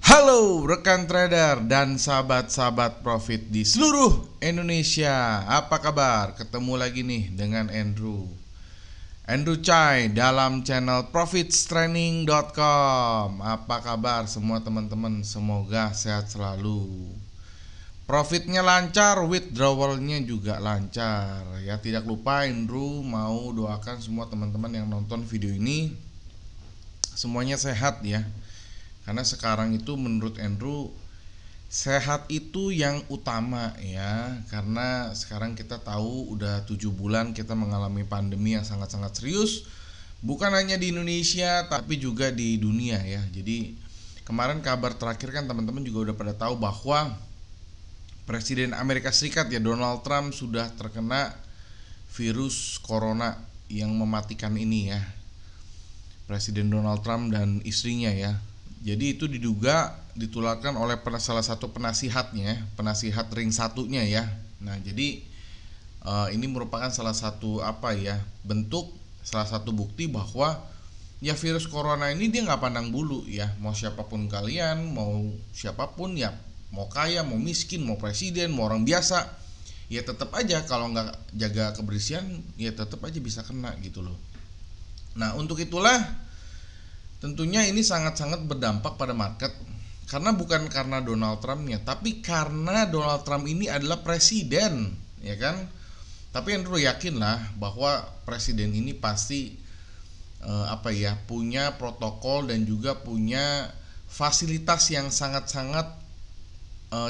Halo rekan trader dan sahabat-sahabat profit di seluruh Indonesia. Apa kabar? Ketemu lagi nih dengan Andrew Chai dalam channel profitstraining.com. Apa kabar semua teman-teman? Semoga sehat selalu. Profitnya lancar, withdrawalnya juga lancar ya. Tidak lupa Andrew mau doakan semua teman-teman yang nonton video ini semuanya sehat ya. Karena sekarang itu menurut Andrew sehat itu yang utama ya. Karena sekarang kita tahu udah 7 bulan kita mengalami pandemi yang sangat-sangat serius. Bukan hanya di Indonesia tapi juga di dunia ya. Jadi kemarin kabar terakhir kan teman-teman juga udah pada tahu bahwa Presiden Amerika Serikat ya Donald Trump sudah terkena virus corona yang mematikan ini ya. Presiden Donald Trump dan istrinya ya. Jadi itu diduga ditularkan oleh salah satu penasihatnya, penasihat ring satunya ya. Nah jadi ini merupakan salah satu bentuk, salah satu bukti bahwa ya virus corona ini dia nggak pandang bulu ya. Mau siapapun kalian, mau siapapun ya, mau kaya, mau miskin, mau presiden, mau orang biasa, ya tetap aja kalau nggak jaga kebersihan ya tetap aja bisa kena gitu loh. Nah untuk itulah tentunya ini sangat-sangat berdampak pada market. Karena bukan karena Donald Trump-nya, tapi karena Donald Trump ini adalah presiden, ya kan? Tapi Andrew yakin lah bahwa presiden ini pasti punya protokol dan juga punya fasilitas yang sangat-sangat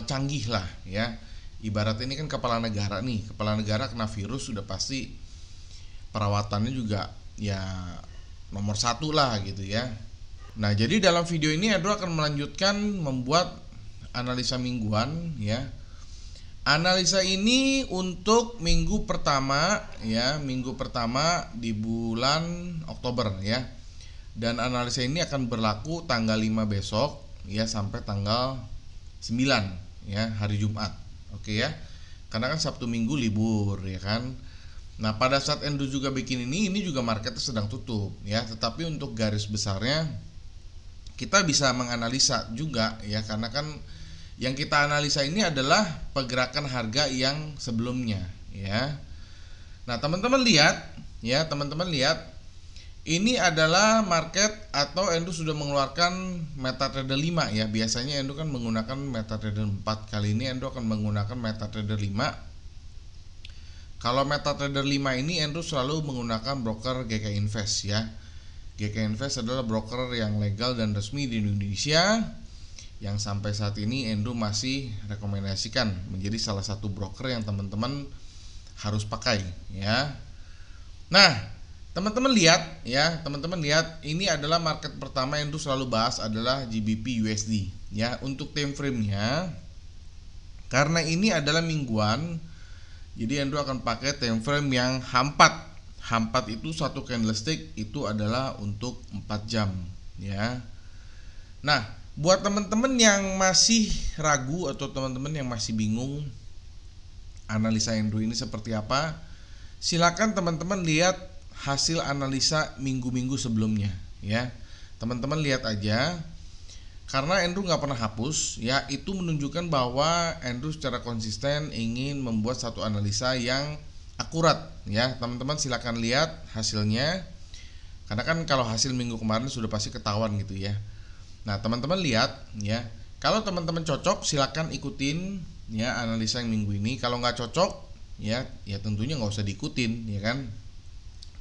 canggih lah ya. Ibarat ini kan kepala negara nih, kepala negara kena virus sudah pasti perawatannya juga ya nomor 1 lah gitu ya. Nah jadi dalam video ini Andrew akan melanjutkan membuat analisa mingguan ya. Analisa ini untuk minggu pertama ya, minggu pertama di bulan Oktober ya. Dan analisa ini akan berlaku tanggal 5 besok ya sampai tanggal 9 ya, hari Jumat. Oke ya. Karena kan Sabtu Minggu libur ya kan. Nah pada saat Andrew juga bikin ini juga marketnya sedang tutup ya. Tetapi untuk garis besarnya kita bisa menganalisa juga ya. Karena kan yang kita analisa ini adalah pergerakan harga yang sebelumnya ya. Nah teman-teman lihat ya, teman-teman lihat ini adalah market atau Andrew sudah mengeluarkan MetaTrader 5 ya. Biasanya Andrew kan menggunakan MetaTrader 4. Kali ini Andrew akan menggunakan MetaTrader 5. Kalau MetaTrader 5 ini Andrew selalu menggunakan broker GK Invest ya. GK Invest adalah broker yang legal dan resmi di Indonesia yang sampai saat ini Andrew masih rekomendasikan menjadi salah satu broker yang teman-teman harus pakai ya. Nah, teman-teman lihat ya, teman-teman lihat ini adalah market pertama yang Andrew selalu bahas adalah GBP USD ya. Untuk time frame-nya karena ini adalah mingguan, jadi Andrew akan pakai time frame yang H4. H4 itu satu candlestick itu adalah untuk 4 jam ya. Nah, buat teman-teman yang masih ragu atau teman-teman yang masih bingung analisa Andrew ini seperti apa, silakan teman-teman lihat hasil analisa minggu-minggu sebelumnya ya. Teman-teman lihat aja. Karena Andrew nggak pernah hapus ya, itu menunjukkan bahwa Andrew secara konsisten ingin membuat satu analisa yang akurat ya. Teman-teman silakan lihat hasilnya. Karena kan kalau hasil minggu kemarin sudah pasti ketahuan gitu ya. Nah teman-teman lihat ya, kalau teman-teman cocok silakan ikutin ya analisa yang minggu ini. Kalau nggak cocok ya tentunya nggak usah diikutin ya kan.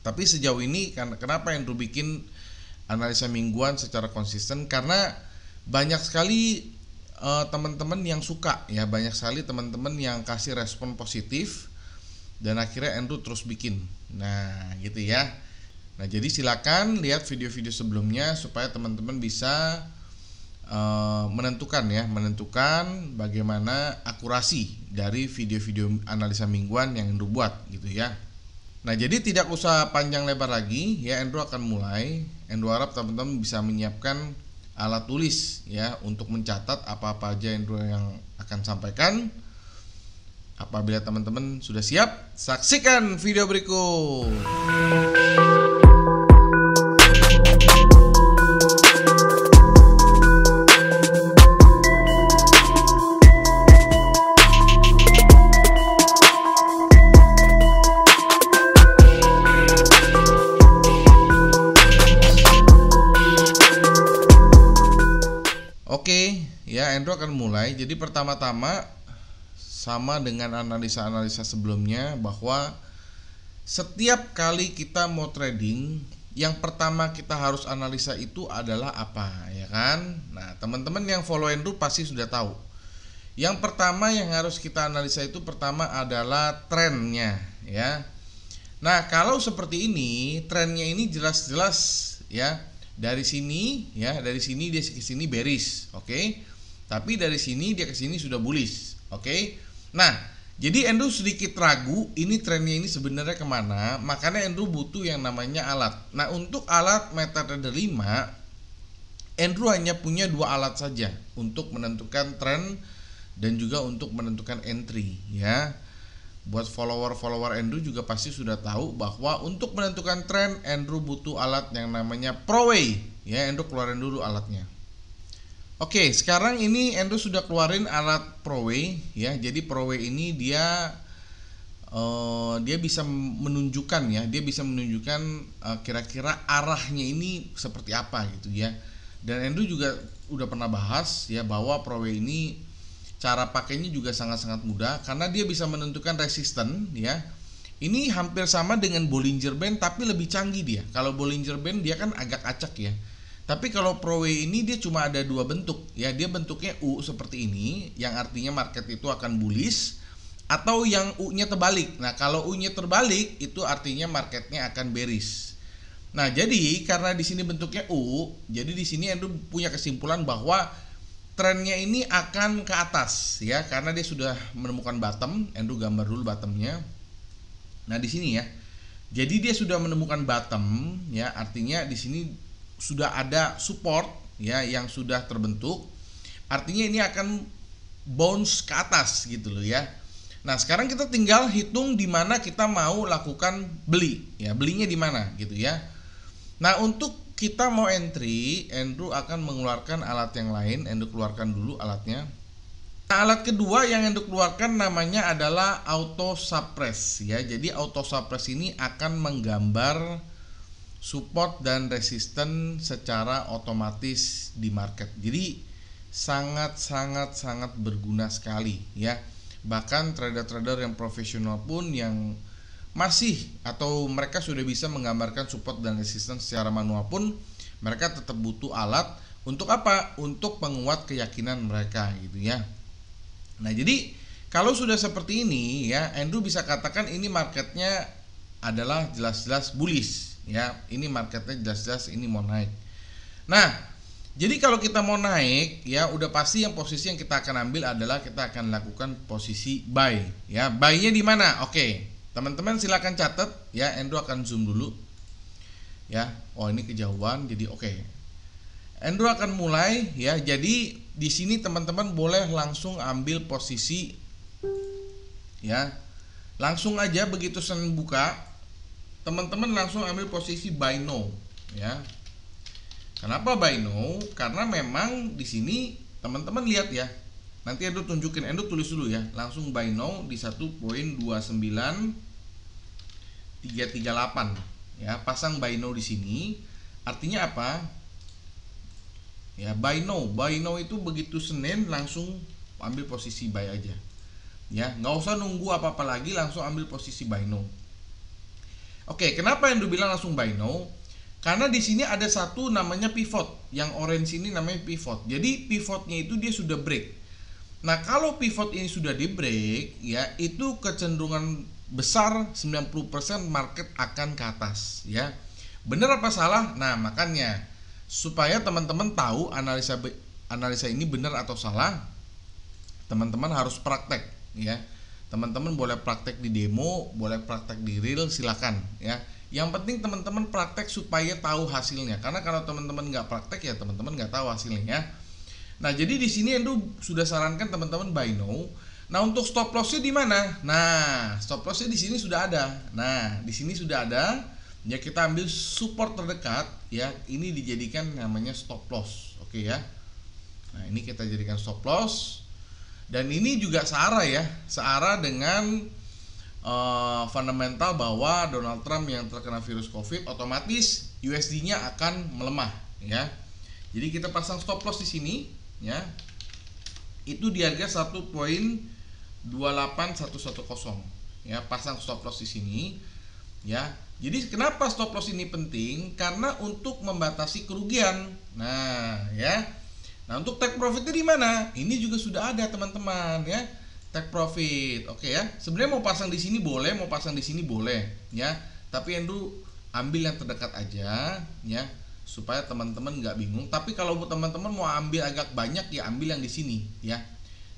Tapi sejauh ini kenapa Andrew bikin analisa mingguan secara konsisten, karena banyak sekali teman-teman yang suka ya, banyak sekali teman-teman yang kasih respon positif dan akhirnya Andrew terus bikin. Nah gitu ya. Nah jadi silakan lihat video-video sebelumnya supaya teman-teman bisa menentukan bagaimana akurasi dari video-video analisa mingguan yang Andrew buat gitu ya. Nah jadi tidak usah panjang lebar lagi ya, Andrew akan mulai. Andrew harap teman-teman bisa menyiapkan alat tulis ya untuk mencatat apa-apa aja Andrew yang akan sampaikan. Apabila teman-teman sudah siap, saksikan video berikut. Oke, ya Andrew akan mulai. Jadi pertama-tama sama dengan analisa-analisa sebelumnya bahwa setiap kali kita mau trading, yang pertama kita harus analisa itu adalah apa, ya kan? Nah, teman-teman yang follow Andrew pasti sudah tahu. Yang pertama yang harus kita analisa itu pertama adalah trennya, ya. Nah, kalau seperti ini, trennya ini jelas-jelas ya. Dari sini ya, dari sini dia ke sini bearish, oke. Tapi dari sini dia ke sini sudah bullish, oke. Nah, jadi Andrew sedikit ragu ini trennya ini sebenarnya kemana, makanya Andrew butuh yang namanya alat. Nah, untuk alat MetaTrader 5, Andrew hanya punya dua alat saja untuk menentukan tren dan juga untuk menentukan entry, ya. Buat follower-follower Andrew juga pasti sudah tahu bahwa untuk menentukan tren Andrew butuh alat yang namanya ProWay. Ya, Andrew keluarin dulu alatnya. Oke, sekarang ini Andrew sudah keluarin alat ProWay ya. Jadi ProWay ini dia bisa menunjukkan ya, dia bisa menunjukkan kira-kira arahnya ini seperti apa gitu ya. Dan Andrew juga udah pernah bahas ya bahwa ProWay ini cara pakainya juga sangat-sangat mudah karena dia bisa menentukan resisten ya. Ini hampir sama dengan Bollinger Band tapi lebih canggih dia. Kalau Bollinger Band dia kan agak acak ya. Tapi kalau ProWay ini dia cuma ada dua bentuk ya. Dia bentuknya U seperti ini yang artinya market itu akan bullish, atau yang U-nya terbalik. Nah, kalau U-nya terbalik itu artinya marketnya akan bearish. Nah, jadi karena di sini bentuknya U, jadi di sini Andrew punya kesimpulan bahwa trennya ini akan ke atas ya, karena dia sudah menemukan bottom. Andrew gambar dulu bottomnya. Nah, di sini ya. Jadi dia sudah menemukan bottom ya, artinya di sini sudah ada support ya yang sudah terbentuk. Artinya ini akan bounce ke atas gitu loh ya. Nah, sekarang kita tinggal hitung di mana kita mau lakukan beli ya. Belinya di mana gitu ya. Nah, untuk kita mau entry, Andrew akan mengeluarkan alat yang lain. Andrew keluarkan dulu alatnya. Nah, alat kedua yang Andrew keluarkan namanya adalah auto suppress ya. Jadi auto suppress ini akan menggambar support dan resisten secara otomatis di market. Jadi sangat berguna sekali ya. Bahkan trader-trader yang profesional pun yang masih atau mereka sudah bisa menggambarkan support dan resistance secara manual pun mereka tetap butuh alat untuk apa? Untuk menguat keyakinan mereka gitu ya. Nah, jadi kalau sudah seperti ini ya, Andrew bisa katakan ini marketnya adalah jelas-jelas bullish ya. Ini marketnya jelas-jelas ini mau naik. Nah, jadi kalau kita mau naik ya udah pasti yang posisi yang kita akan ambil adalah kita akan lakukan posisi buy ya. Buy-nya di mana? Oke. Teman-teman silakan catat ya. Andrew akan zoom dulu ya. Oh, ini kejauhan jadi oke. Andrew akan mulai ya. Jadi di sini teman-teman boleh langsung ambil posisi ya. Langsung aja begitu Senin buka, teman-teman langsung ambil posisi buy now ya. Kenapa buy now? Karena memang di sini teman-teman lihat ya. Nanti Andrew tunjukin, Andrew tulis dulu ya. Langsung buy now di 1.29338 ya. Pasang buy now di sini. Artinya apa? Ya, buy now itu begitu Senin langsung ambil posisi buy aja. Ya, nggak usah nunggu apa-apa lagi, langsung ambil posisi buy now. Oke, kenapa Andrew bilang langsung buy now? Karena di sini ada satu namanya pivot. Yang orange ini namanya pivot. Jadi pivotnya itu dia sudah break. Nah, kalau pivot ini sudah di break ya, itu kecenderungan besar 90% market akan ke atas ya. Benar apa salah? Nah, makanya supaya teman-teman tahu analisa ini benar atau salah, teman-teman harus praktek ya. Teman-teman boleh praktek di demo, boleh praktek di real, silakan ya. Yang penting teman-teman praktek supaya tahu hasilnya. Karena kalau teman-teman nggak praktek ya teman-teman nggak tahu hasilnya. Nah, jadi di sini Andrew sudah sarankan teman-teman buy now. Nah, untuk stop lossnya di mana? Nah, stop lossnya di sini sudah ada. Nah, di sini sudah ada. Ya, kita ambil support terdekat ya. Ini dijadikan namanya stop loss. Oke ya. Nah, ini kita jadikan stop loss. Dan ini juga searah ya. Searah dengan fundamental bahwa Donald Trump yang terkena virus COVID, otomatis USD-nya akan melemah ya. Jadi kita pasang stop loss di sini ya. Itu di harga 1.28110 ya, pasang stop loss di sini ya. Jadi kenapa stop loss ini penting? Karena untuk membatasi kerugian. Nah, ya. Nah, untuk take profitnya di mana? Ini juga sudah ada teman-teman ya. Take profit. Oke ya. Sebenarnya mau pasang di sini boleh, mau pasang di sini boleh ya. Tapi Andrew ambil yang terdekat aja ya, supaya teman-teman nggak bingung. Tapi kalau teman-teman mau ambil agak banyak ya ambil yang di sini ya.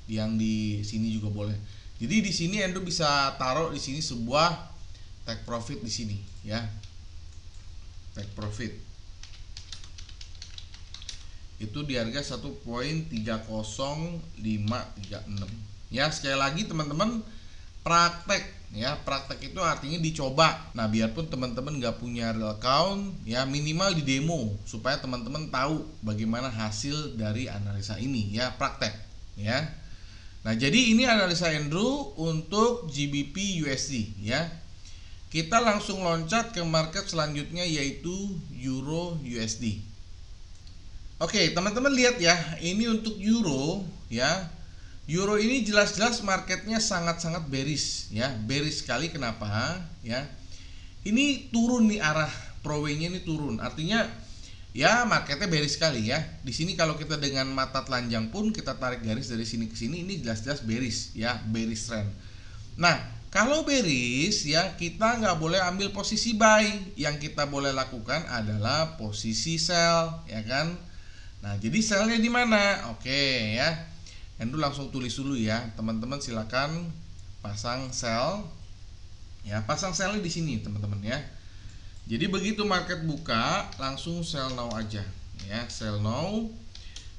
Yang di sini juga boleh. Jadi di sini Andrew bisa taruh di sini sebuah take profit di sini ya. Take profit itu di harga 1.30536 ya. Sekali lagi teman-teman, praktek ya, praktek itu artinya dicoba. Nah, biarpun teman-teman nggak punya real account ya, minimal di demo supaya teman-teman tahu bagaimana hasil dari analisa ini ya, praktek ya. Nah, jadi ini analisa Andrew untuk GBP USD ya. Kita langsung loncat ke market selanjutnya, yaitu Euro USD. Oke, teman-teman lihat ya, ini untuk Euro ya. Euro ini jelas-jelas marketnya sangat-sangat bearish ya, bearish sekali. Kenapa ya? Ini turun nih, arah pro W-nya ini turun. Artinya ya marketnya bearish sekali ya. Di sini kalau kita dengan mata telanjang pun kita tarik garis dari sini ke sini, ini jelas-jelas bearish ya, bearish trend. Nah, kalau bearish ya, kita nggak boleh ambil posisi buy. Yang kita boleh lakukan adalah posisi sell ya kan. Nah, jadi sellnya di mana? Oke ya, Andrew langsung tulis dulu ya, teman-teman silakan pasang sell ya, pasang sellnya di sini teman-teman ya. Jadi begitu market buka langsung sell now aja ya, sell now.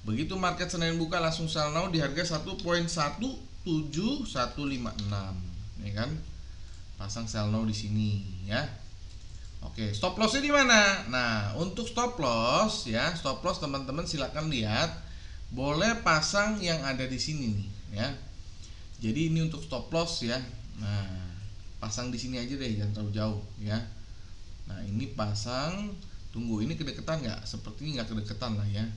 Begitu market Senin buka langsung sell now di harga 1.17156 ya kan. Pasang sell now di sini ya. Oke, stop lossnya di mana? Nah, untuk stop loss ya, stop loss teman-teman silakan lihat, boleh pasang yang ada di sini nih ya. Jadi ini untuk stop loss ya. Nah, pasang di sini aja deh, jangan terlalu jauh ya. Nah, ini pasang, tunggu ini kedekatan nggak? Sepertinya nggak kedekatan lah ya.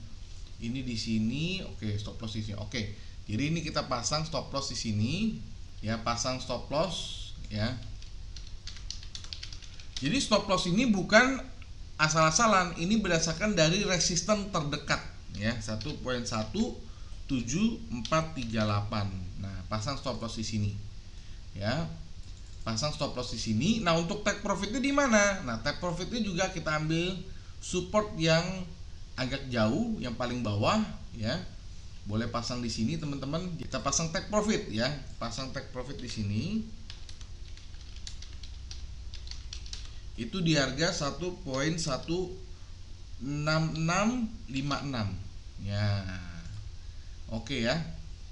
Ini di sini, oke, stop loss di sini. Oke, jadi ini kita pasang stop loss di sini ya, pasang stop loss ya. Jadi stop loss ini bukan asal-asalan, ini berdasarkan dari resisten terdekat ya, 1.17438. Nah, pasang stop loss di sini ya. Pasang stop loss di sini. Nah, untuk take profitnya di mana? Nah, take profitnya juga kita ambil support yang agak jauh, yang paling bawah ya. Boleh pasang di sini teman-teman. Kita pasang take profit ya. Pasang take profit di sini. Itu di harga 1.16656 ya. Oke ya.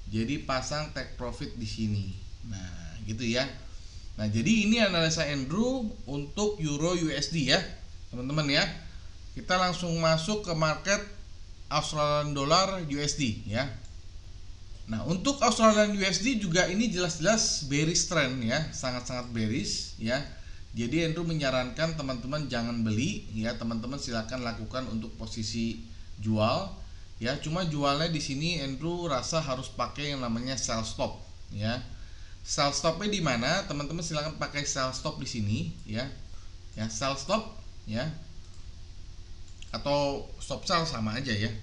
Jadi pasang take profit di sini. Nah, gitu ya. Nah, jadi ini analisa Andrew untuk Euro USD ya, teman-teman ya. Kita langsung masuk ke market Australian Dollar USD ya. Nah, untuk Australian USD juga ini jelas-jelas bearish trend ya, sangat-sangat bearish ya. Jadi Andrew menyarankan teman-teman jangan beli ya, teman-teman silakan lakukan untuk posisi jual ya. Cuma jualnya di sini Andrew rasa harus pakai yang namanya sell stop ya. Sell stopnya di mana? Teman-teman silakan pakai sell stop di sini ya. Ya, sell stop ya. Atau stop sell sama aja ya.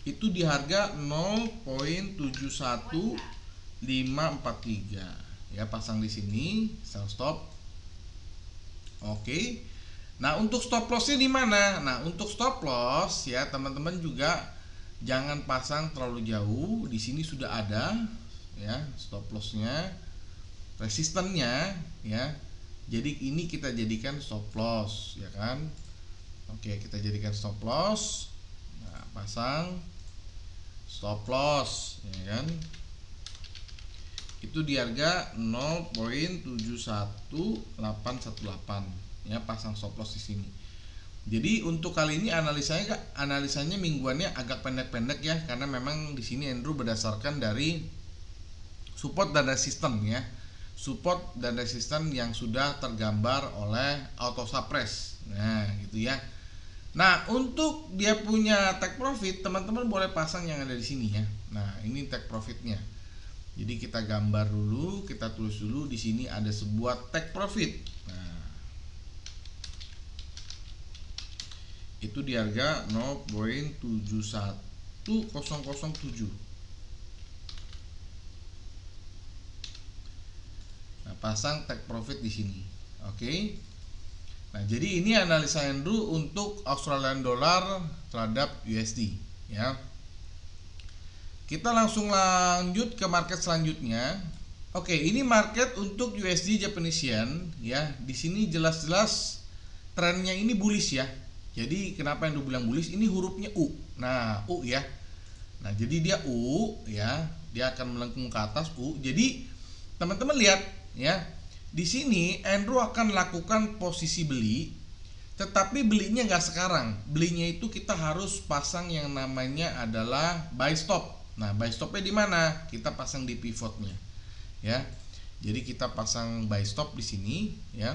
Itu di harga 0.71543. Ya, pasang di sini sell stop. Oke. Nah, untuk stop lossnya di mana? Nah, untuk stop loss ya teman-teman juga jangan pasang terlalu jauh. Di sini sudah ada ya stop lossnya, resistennya ya. Jadi ini kita jadikan stop loss ya kan. Oke, kita jadikan stop loss. Nah, pasang stop loss ya kan. Itu di harga 0.71818 ya, pasang stop loss di sini. Jadi untuk kali ini analisanya mingguannya agak pendek-pendek ya, karena memang di sini Andrew berdasarkan dari support dan resisten ya. Support dan resisten yang sudah tergambar oleh auto suppress. Nah, gitu ya. Nah, untuk dia punya take profit, teman-teman boleh pasang yang ada di sini ya. Nah, ini take profitnya. Jadi kita gambar dulu, kita tulis dulu di sini ada sebuah take profit. Nah, itu di harga 0.71007. Nah, pasang take profit di sini. Oke. Nah, jadi ini analisa Andrew untuk Australian dollar terhadap USD ya. Kita langsung lanjut ke market selanjutnya. Oke, ini market untuk USD Japanese Yen ya. Di sini jelas-jelas trennya ini bullish ya. Jadi kenapa yang bilang bullish? Ini hurufnya U. Nah, U ya. Nah, jadi dia U ya. Dia akan melengkung ke atas U. Jadi teman-teman lihat ya. Di sini Andrew akan lakukan posisi beli, tetapi belinya nggak sekarang. Belinya itu kita harus pasang yang namanya adalah buy stop. Nah, buy stopnya di mana? Kita pasang di pivotnya, ya. Jadi kita pasang buy stop di sini, ya.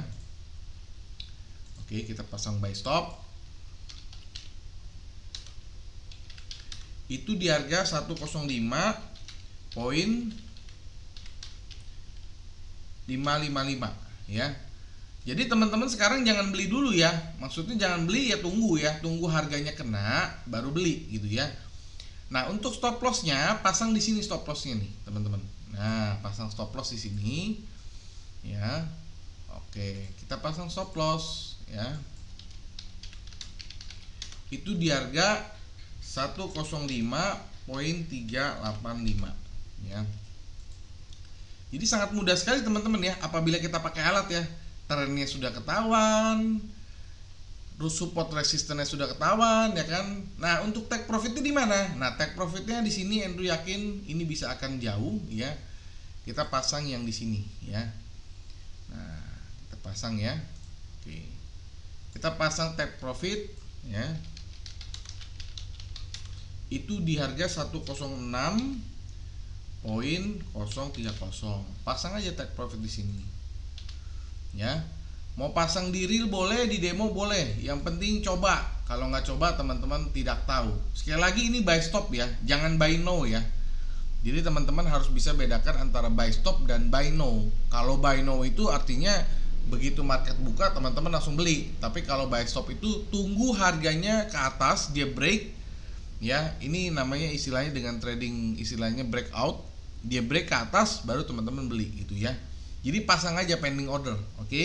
Oke, kita pasang buy stop. Itu di harga 105.555, ya. Jadi teman-teman sekarang jangan beli dulu ya. Maksudnya jangan beli ya, tunggu harganya kena baru beli gitu ya. Nah, untuk stop lossnya pasang di sini stop lossnya nih, teman-teman. Nah, pasang stop loss di sini. Ya. Oke, kita pasang stop loss ya. Itu di harga 105.385 ya. Jadi sangat mudah sekali teman-teman ya, apabila kita pakai alat ya. Trennya sudah ketahuan, support resistennya sudah ketahuan ya kan. Nah, untuk take profitnya di mana? Nah, take profitnya di sini Andrew yakin ini bisa akan jauh ya. Kita pasang yang di sini ya. Nah, kita pasang ya. Oke. Kita pasang take profit ya. Itu di harga 106.030. Pasang aja take profit di sini. Ya. Mau pasang di real boleh, di demo boleh. Yang penting coba. Kalau nggak coba teman-teman tidak tahu. Sekali lagi ini buy stop ya, jangan buy no ya. Jadi teman-teman harus bisa bedakan antara buy stop dan buy no. Kalau buy no itu artinya begitu market buka teman-teman langsung beli. Tapi kalau buy stop itu tunggu harganya ke atas, dia break. Ya, ini namanya istilahnya dengan trading istilahnya breakout. Dia break ke atas baru teman-teman beli gitu ya. Jadi pasang aja pending order, oke?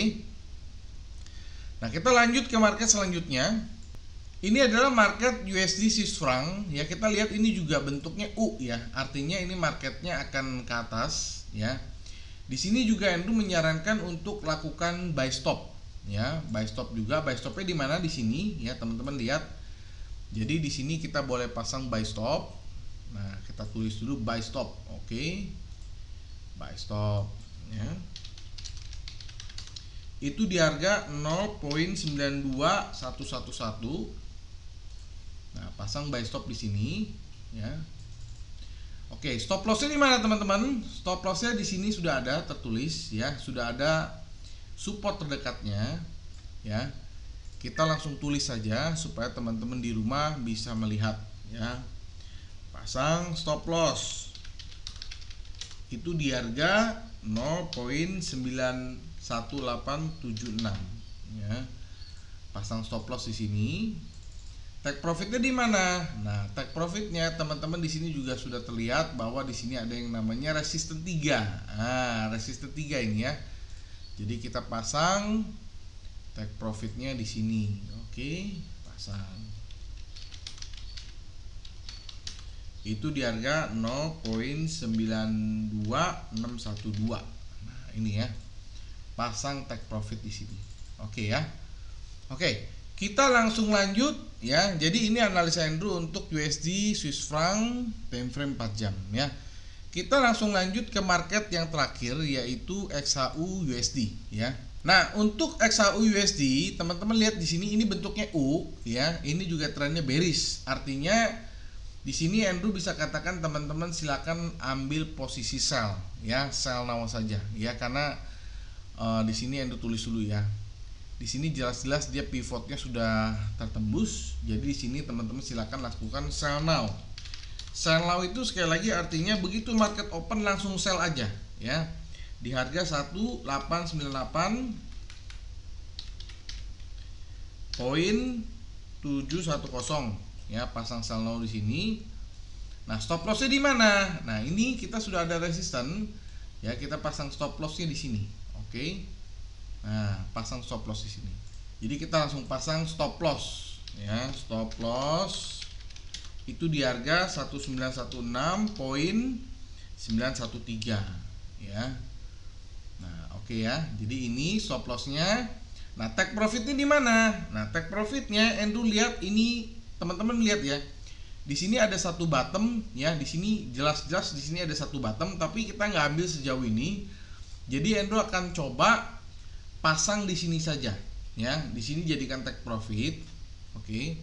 Nah, kita lanjut ke market selanjutnya. Ini adalah market USD Swiss franc ya. Kita lihat ini juga bentuknya U ya. Artinya ini marketnya akan ke atas ya. Di sini juga Andrew menyarankan untuk lakukan buy stop ya. Buy stop juga. Buy stopnya di mana? Di sini ya, teman-teman lihat. Jadi di sini kita boleh pasang buy stop. Nah, kita tulis dulu buy stop. Oke. Buy stop ya. Itu di harga 0.92111. Nah, pasang buy stop di sini ya. Oke, stop lossnya di mana teman-teman? Stop lossnya di sini sudah ada tertulis ya, sudah ada support terdekatnya ya. Kita langsung tulis saja supaya teman-teman di rumah bisa melihat ya. Pasang stop loss. Itu di harga 0.91876 ya. Pasang stop loss di sini. Take profitnya di mana? Nah, take profitnya teman-teman di sini juga sudah terlihat bahwa di sini ada yang namanya resisten 3. Nah, resisten 3 ini ya. Jadi kita pasang take profitnya di sini. Oke, pasang. Itu di harga 0.92612. Nah, ini ya. Pasang take profit di sini. Oke ya. Oke, kita langsung lanjut ya. Jadi ini analisa Andrew untuk USD Swiss franc time frame 4 jam ya. Kita langsung lanjut ke market yang terakhir yaitu XHU USD ya. Nah, untuk XHU USD, teman-teman lihat di sini ini bentuknya U ya. Ini juga trennya bearish. Artinya di sini Andrew bisa katakan teman-teman silakan ambil posisi sell ya, sell now saja ya, karena di sini Andrew tulis dulu ya. Di sini jelas-jelas dia pivotnya sudah tertembus. Jadi di sini teman-teman silakan lakukan sell now. Sell now itu sekali lagi artinya begitu market open langsung sell aja ya. Di harga 1898.710 ya, pasang sell now di sini. Nah, stop lossnya di mana? Nah, ini kita sudah ada resisten ya, kita pasang stop lossnya di sini. Oke. Nah, pasang stop loss di sini. Jadi kita langsung pasang stop loss ya, stop loss itu di harga 1916.913 ya. Nah, oke ya. Jadi ini stop lossnya. Nah, take profitnya di mana? Nah, take profitnya Andrew lihat ini, teman-teman lihat ya. Di sini ada satu bottom ya, di sini jelas-jelas di sini ada satu bottom, tapi kita nggak ambil sejauh ini. Jadi Andrew akan coba pasang di sini saja ya. Di sini jadikan take profit. Oke.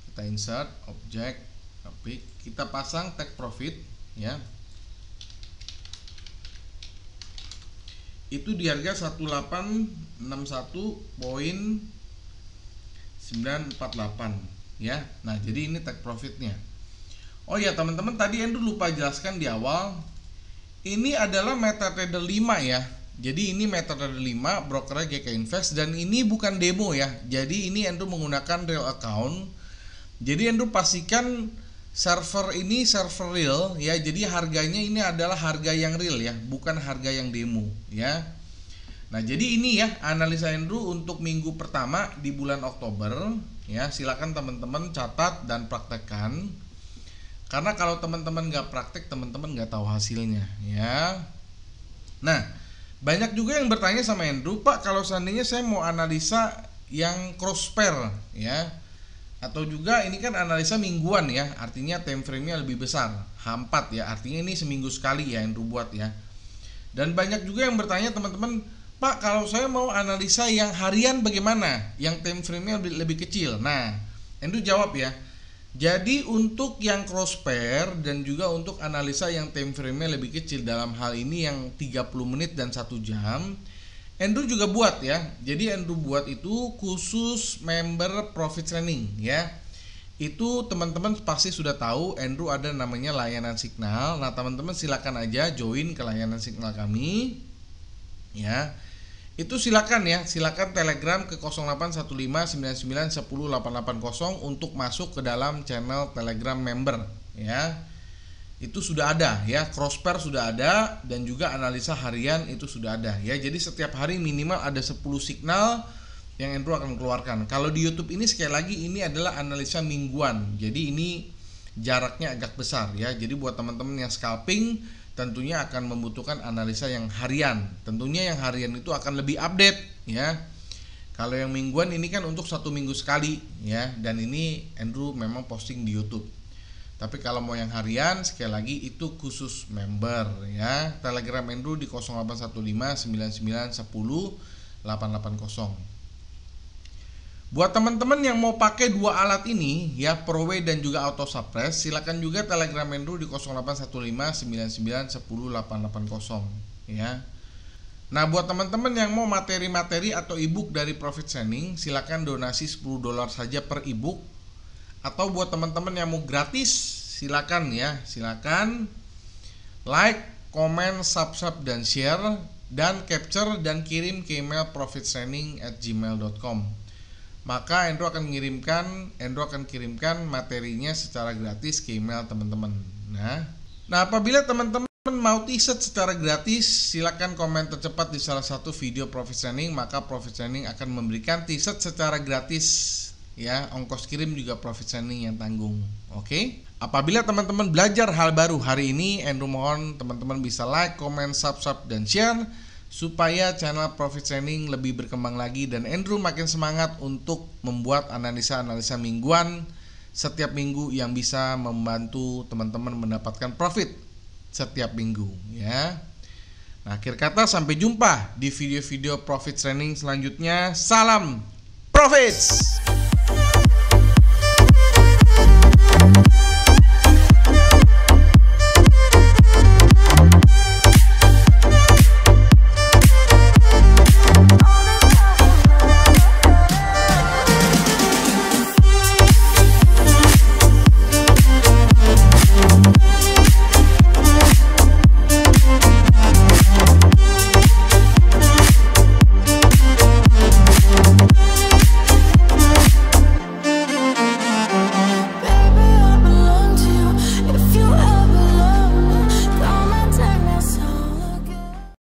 Kita insert objek, topik, kita pasang take profit ya. Itu di harga 1861.948 ya. Nah, jadi ini take profitnya. Oh ya teman-teman, tadi Andrew lupa jelaskan di awal, ini adalah MetaTrader 5 ya. Jadi ini MetaTrader 5 brokernya GK Invest, dan ini bukan demo ya. Jadi ini Andrew menggunakan real account. Jadi Andrew pastikan server ini server real ya. Jadi harganya ini adalah harga yang real ya, bukan harga yang demo ya. Nah, jadi ini ya analisa Andrew untuk minggu pertama di bulan Oktober ya. Silakan teman-teman catat dan praktekkan, karena kalau teman-teman nggak praktek, teman-teman nggak tahu hasilnya ya. Nah, banyak juga yang bertanya sama Andrew, Pak, kalau seandainya saya mau analisa yang cross pair ya, atau juga ini kan analisa mingguan ya, artinya time frame-nya lebih besar, H4 ya, artinya ini seminggu sekali ya Andrew buat ya. Dan banyak juga yang bertanya teman-teman, Pak, kalau saya mau analisa yang harian bagaimana, yang time frame-nya lebih kecil. Nah, Andrew jawab ya. Jadi untuk yang cross pair dan juga untuk analisa yang time frame-nya lebih kecil, dalam hal ini yang 30 menit dan 1 jam, Andrew juga buat ya. Jadi Andrew buat itu khusus member profit training ya. Itu teman-teman pasti sudah tahu Andrew ada namanya layanan signal. Nah, teman-teman silakan aja join ke layanan signal kami ya. Itu silakan ya, silakan Telegram ke 081599108880 untuk masuk ke dalam channel Telegram member ya. Itu sudah ada ya, cross pair sudah ada, dan juga analisa harian itu sudah ada ya. Jadi setiap hari minimal ada 10 signal yang Andrew akan keluarkan. Kalau di YouTube ini sekali lagi ini adalah analisa mingguan. Jadi ini jaraknya agak besar ya. Jadi buat teman-teman yang scalping tentunya akan membutuhkan analisa yang harian. Tentunya yang harian itu akan lebih update ya. Kalau yang mingguan ini kan untuk 1 minggu sekali ya, dan ini Andrew memang posting di YouTube. Tapi kalau mau yang harian sekali lagi itu khusus member ya. Telegram Andrew di 081599108880. Buat teman-teman yang mau pakai dua alat ini ya, ProWay dan juga Auto Suppress, silakan juga Telegram Andrew di 081599108880 ya. Nah, buat teman-teman yang mau materi-materi atau ebook dari Profit Training, silakan donasi $10 saja per ebook. Atau buat teman-teman yang mau gratis, silakan ya, silakan like, comment, subscribe dan share, dan capture dan kirim ke email profittraining@gmail.com. Maka Andrew akan kirimkan materinya secara gratis ke email teman-teman. Nah, apabila teman-teman mau t-shirt secara gratis, silakan komen tercepat di salah satu video Profit Training, maka Profit Training akan memberikan t-shirt secara gratis. Ya, ongkos kirim juga Profit Training yang tanggung. Oke. Apabila teman-teman belajar hal baru hari ini, Andrew mohon teman-teman bisa like, comment, subscribe dan share supaya channel Profit Training lebih berkembang lagi, dan Andrew makin semangat untuk membuat analisa-analisa mingguan setiap minggu yang bisa membantu teman-teman mendapatkan profit setiap minggu ya. Nah, akhir kata sampai jumpa di video-video Profit Training selanjutnya. Salam Profits.